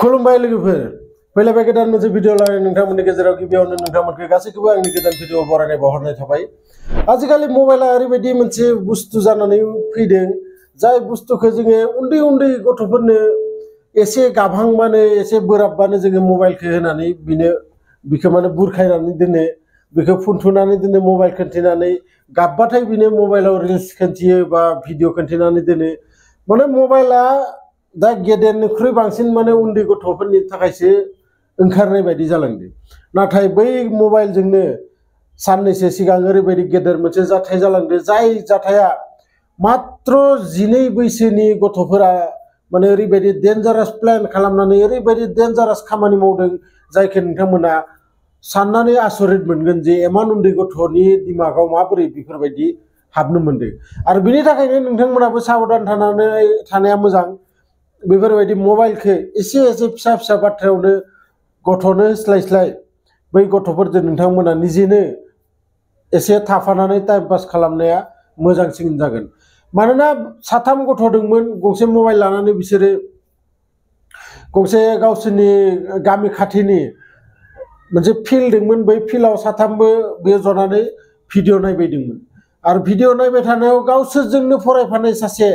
खुलुमबाय लोगोफोर फैलायबाय गोदान मोनसे भिडिअ लानानै नोंथांमोननि गेजेराव गिबियावनो नोंथांमोनखौ गासैखौबो आंनि गोदान भिडिअ बरायनाय बावहरनाय थाबाय। आजिखालि मबाइला ओरैबायदि मोनसे बुस्थु जानानै फैदों जाय बुस्थुखौ जोङो उन्दै उन्दै गथ'फोरनो एसे गाबहांबानो एसे बोराबबानो जोङो मबाइलखौ होनानै बिखौ माने बुरखायनानै दोनो, बिखौ फुनथुनानै दोनो, मबाइल खोन्थिनानै गाबबाथाय बिनो मबाइलाव रिल्स खोन्थियो बा भिडिअ खोन्थिनानै दोनो। माने मबाइला दा गेदेरनिख्रुइ बांसिन माने उन्दै गथ'फोरनि थाखायसो ओंखारनाय बायदि जालांदों। नाथाय बै मबाइलजोंनो साननैसो सिगां ओरैबायदि गेदेर मोनसे जाथाय जालांदों, जाय जाथाया मात्र 12 बैसोनि गथ'फोरा माने ओरैबायदि डेन्जारास प्लेन खालामनानै ओरैबायदि डेन्जारास खामानि मावदों जायखौ नोंथांमोना साननानै आसरित मोनगोन जे इमान उन्दै गथ'नि दिमागाव माबोरै बेफोरबायदि हाबनो मोनदों। आरो बिनि थाखायनो नोंथांमोनाबो साबधान थानाया मोजां। बेफोरबायदि मबाइलखौ एसे फिसा फिसा बाथ्रायावनो गथ'नो होस्लायस्लाय बै गथ'फोरजों नोंथांमोना निजेनो एसे थाफानानै टाइम पास खालामनाया मोजांसिन जागोन। मानोना 3 गथ' दंमोन गंसे मबाइल लानानै, बिसोरो गंसे गावसोरनि गामि खाथिनि मोनसे फिल्ड दंमोन, बै फिल्डआव 3बो बे जनानै भिडिअ नायबाय दंमोन। आरो भिडिअ नायबाय थानायाव गावसोरजोंनो फरायफानाय सासे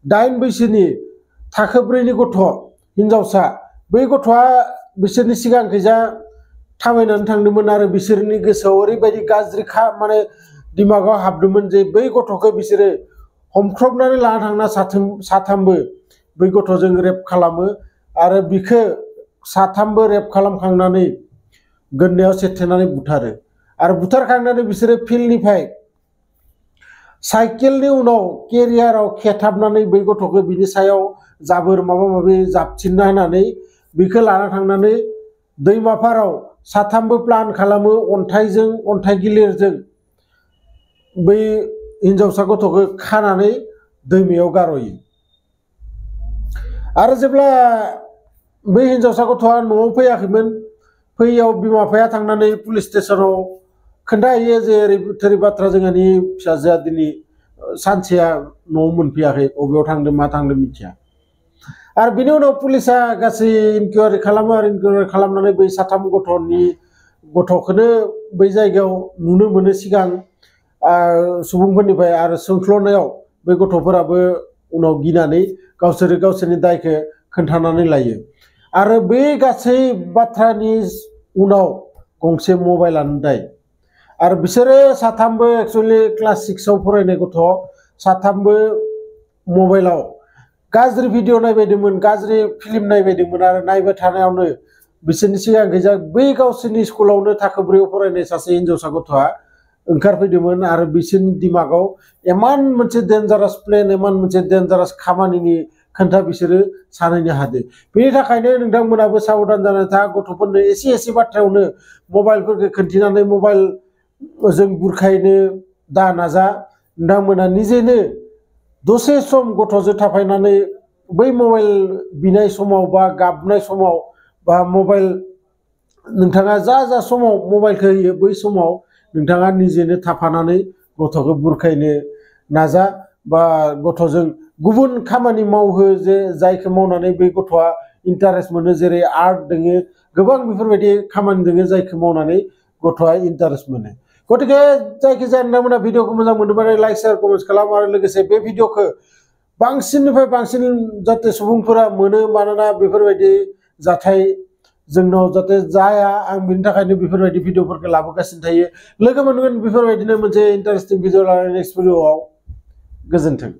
8 बैसोनि थाखो 4नि गथ' हिनजावसा, बै गथ'आ बिसोरनि सिगांखैजा थाबायनानै थांदोंमोन आरो बिसोरनि गोसोआव ओरैबायदि गाज्रि माने दिमागाव हाबदोंमोन जे बै गथ'खौ बिसोरो हमख्रबनानै लाना थांना 3बो बै गथ'जों रेप खालामो आरो बिखौ 3बो रेप खालामखांनानै गोदनायाव सेथेनानै बुथारो। आरो बुथारखांनानै बिसोरो फिल्डनिफ्राय साइकेलनि उनाव केरियाराव खेथाबनानै बै गथ'खौ बिनि सायाव जाबोर माबा माबि जाबसिनना होनानै बिखौ लाना थांनानै दैमाफाराव 3बो प्लान खालामो, अन्थाइ गिलिरजों बै हिनजावसा गथ'खौ खानानै दैमायाव गारहयो। आरो जेब्ला बै हिनजावसा गथ'आ न'आव फैयाखैमोन, फैयाव बिमा बिफाया थांनानै पुलिस स्टेशनाव खोन्थाहैयो जे ओरै बाथ्रा जोंहानि फिसाजोआ दिनै सानसेया न'आव मोनफैयाखै, बबेयाव थांदों मा थांदों मिथिया। आरो बिनि उनाव पुलिसा गासै इनकुवारि खालामो आरो इनकुवारि खालामनानै बै 3 गथ'खौनो बै जायगायाव नुनो मोनो सिगां सुबुंफोरनिफ्राय। आरो सोंख्ल'नायाव बै गथ'फोराबो उनाव गिनानै गावसोरनि दायखौ खोन्थानानै लायो। आरो बे गासै बाथ्रानि उनाव गंसे मबाइलानो दाय। आरो बिसोरो 3बो एक्चुअलि क्लास 6आव फरायनाय गथ', 3बो मबाइलाव गाज्रि भिडिअ नायबायदोंमोन, गाज्रि फिल्म नायबायदोंमोन। आरो नायबाय थानायावनो बिसोरनि सिगांखैजा बै गावसोरनि स्कुलावनो थाखो 4आव फरायनाय सासे हिनजावसा गथ'आ ओंखारफैदोंमोन। आरो बिसोरनि दिमागाव इमान मोनसे डेन्जारास प्लेन, इमान मोनसे डेन्जारास खामानिनि खोन्था बिसोरो सानहैनो हादों। बेनि थाखायनो नोंथांमोनाबो साबधान जानानै था, गथ'फोरनो एसे बाथ्रायावनो मबाइलफोरखौ खोन्थिनानै मबाइलजों बुरखायनो दा नाजा। नोंथांमोना निजेनो दसे सम गथ'जों थाफायनानै बै मबाइल बिनाय समाव बा गाबनाय समाव बा मबाइल नोंथाङा जा समाव मबाइलखौ होयो बै समाव नोंथाङा निजेनो थाफानानै गथ'खौ बुरखायनो नाजा बा गथ'जों गुबुन खामानि मावहो जे जायखौ मावनानै बै गथ'आ इन्टारेस्ट मोनो। जेरै आर्ट दोङो, गोबां बेफोरबायदि खामानि दोङो जायखौ मावनानै गथ'आ इन्टारेस्ट मोनो। गतिके जायखिजाया नोंथांमोना भिडिअखौ मोजां मोनोब्ला लाइक शेयार कमेन्ट खालाम। आरो लोगोसे बे भिडिअखौ बांसिननिफ्राय बांसिन जाहाथे सुबुंफोरा मोनो, मानोना बेफोरबायदि जाथाय जोंनाव जाहाथे जाया, आं बिनि थाखायनो बेफोरबायदि भिडिअफोरखौ लाबोगासिनो थायो। लोगो मोनगोन बेफोरबायदिनो मोनसे इन्टारेस्टिं भिडिअ लानानै नेक्स्ट भिडिअआव। गोजोन्थों।